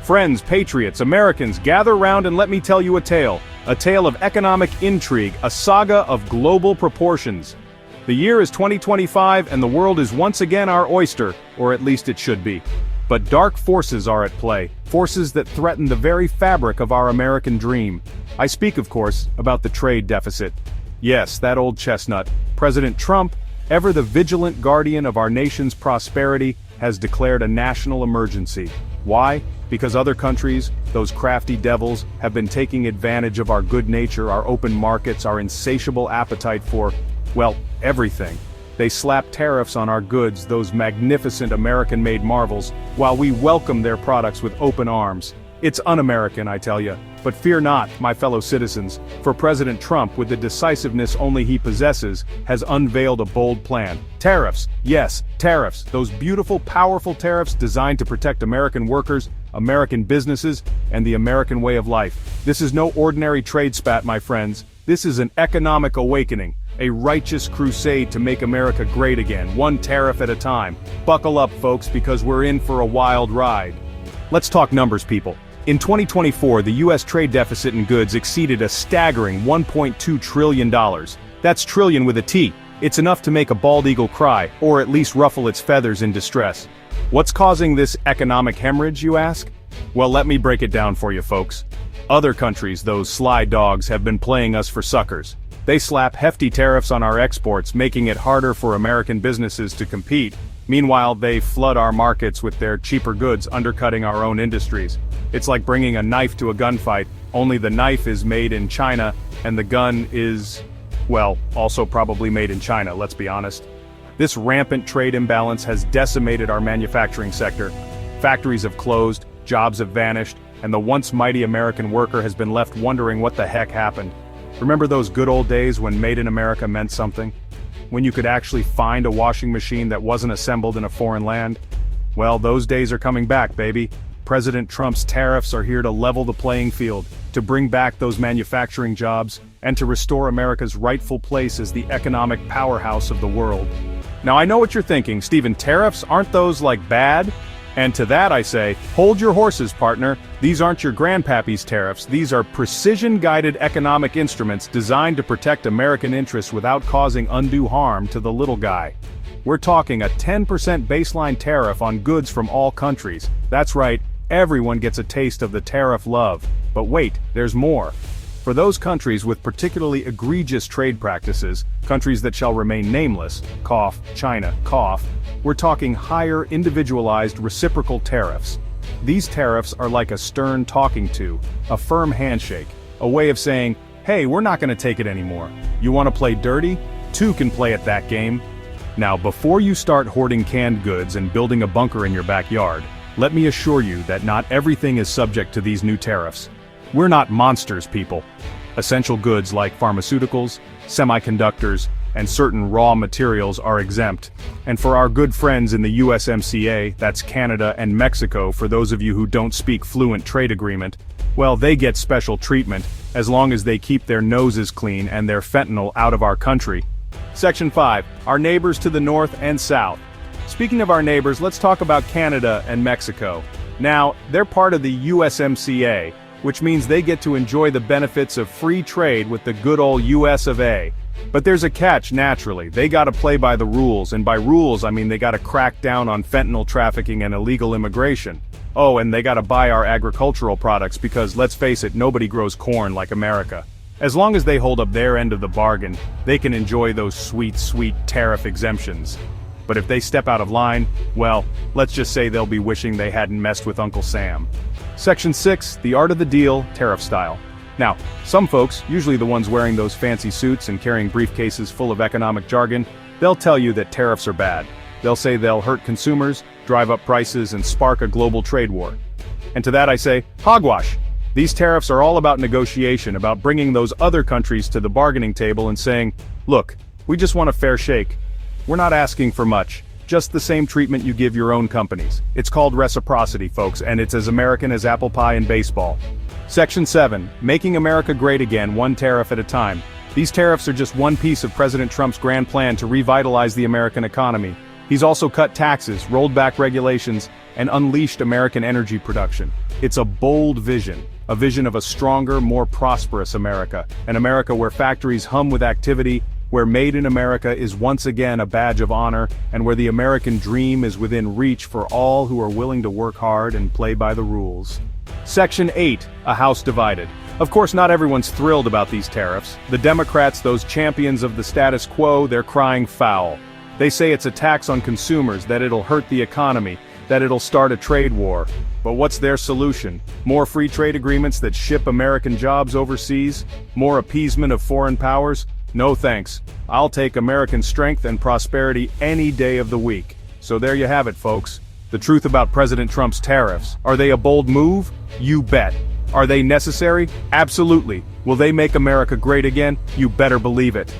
Friends, patriots, Americans, gather round and let me tell you a tale of economic intrigue, a saga of global proportions. The year is 2025 and the world is once again our oyster, or at least it should be. But dark forces are at play, forces that threaten the very fabric of our American dream. I speak, of course, about the trade deficit. Yes, that old chestnut, President Trump, ever the vigilant guardian of our nation's prosperity, has declared a national emergency. Why? Because other countries, those crafty devils, have been taking advantage of our good nature, our open markets, our insatiable appetite for, well, everything. They slap tariffs on our goods, those magnificent American-made marvels, while we welcome their products with open arms. It's un-American, I tell you. But fear not, my fellow citizens, for President Trump, with the decisiveness only he possesses, has unveiled a bold plan. Tariffs, yes, tariffs, those beautiful, powerful tariffs designed to protect American workers, American businesses, and the American way of life. This is no ordinary trade spat, my friends. This is an economic awakening, a righteous crusade to make America great again, one tariff at a time. Buckle up, folks, because we're in for a wild ride. Let's talk numbers, people. In 2024, the U.S. trade deficit in goods exceeded a staggering $1.2 trillion. That's trillion with a T. It's enough to make a bald eagle cry, or at least ruffle its feathers in distress. What's causing this economic hemorrhage, you ask? Well, let me break it down for you, folks. Other countries, those sly dogs, have been playing us for suckers. They slap hefty tariffs on our exports, making it harder for American businesses to compete. Meanwhile, they flood our markets with their cheaper goods, undercutting our own industries. It's like bringing a knife to a gunfight, only the knife is made in China, and the gun is, well, also probably made in China, let's be honest. This rampant trade imbalance has decimated our manufacturing sector. Factories have closed, jobs have vanished, and the once mighty American worker has been left wondering what the heck happened. Remember those good old days when Made in America meant something? When you could actually find a washing machine that wasn't assembled in a foreign land? Well, those days are coming back, baby. President Trump's tariffs are here to level the playing field, to bring back those manufacturing jobs, and to restore America's rightful place as the economic powerhouse of the world. Now I know what you're thinking, Stephen, tariffs, aren't those like bad? And to that I say, hold your horses, partner. These aren't your grandpappy's tariffs, these are precision-guided economic instruments designed to protect American interests without causing undue harm to the little guy. We're talking a 10% baseline tariff on goods from all countries. That's right, everyone gets a taste of the tariff love. But wait, there's more. For those countries with particularly egregious trade practices, countries that shall remain nameless, cough, China, cough, we're talking higher individualized reciprocal tariffs. These tariffs are like a stern talking to, a firm handshake, a way of saying, hey, we're not going to take it anymore. You want to play dirty? Two can play at that game. Now, before you start hoarding canned goods and building a bunker in your backyard, let me assure you that not everything is subject to these new tariffs. We're not monsters, people. Essential goods like pharmaceuticals, semiconductors, and certain raw materials are exempt. And for our good friends in the USMCA, that's Canada and Mexico, for those of you who don't speak fluent trade agreement, well, they get special treatment, as long as they keep their noses clean and their fentanyl out of our country. Section 5, our neighbors to the north and south. Speaking of our neighbors, let's talk about Canada and Mexico. Now, they're part of the USMCA, which means they get to enjoy the benefits of free trade with the good old US of A. But there's a catch, naturally. They gotta play by the rules, and by rules I mean they gotta crack down on fentanyl trafficking and illegal immigration. Oh, and they gotta buy our agricultural products because, let's face it, nobody grows corn like America. As long as they hold up their end of the bargain, they can enjoy those sweet, sweet tariff exemptions. But if they step out of line, well, let's just say they'll be wishing they hadn't messed with Uncle Sam. Section 6, the art of the deal, tariff style. Now, some folks, usually the ones wearing those fancy suits and carrying briefcases full of economic jargon, they'll tell you that tariffs are bad. They'll say they'll hurt consumers, drive up prices, and spark a global trade war. And to that I say, hogwash! These tariffs are all about negotiation, about bringing those other countries to the bargaining table and saying, look, we just want a fair shake. We're not asking for much, just the same treatment you give your own companies. It's called reciprocity, folks, and it's as American as apple pie and baseball. Section 7, making America great again, one tariff at a time. These tariffs are just one piece of President Trump's grand plan to revitalize the American economy. He's also cut taxes, rolled back regulations, and unleashed American energy production. It's a bold vision, a vision of a stronger, more prosperous America, an America where factories hum with activity, where Made in America is once again a badge of honor, and where the American dream is within reach for all who are willing to work hard and play by the rules. Section 8, a House divided. Of course, not everyone's thrilled about these tariffs. The Democrats, those champions of the status quo, they're crying foul. They say it's a tax on consumers, that it'll hurt the economy, that it'll start a trade war. But what's their solution? More free trade agreements that ship American jobs overseas? More appeasement of foreign powers? No thanks. I'll take American strength and prosperity any day of the week. So there you have it, folks. The truth about President Trump's tariffs. Are they a bold move? You bet. Are they necessary? Absolutely. Will they make America great again? You better believe it.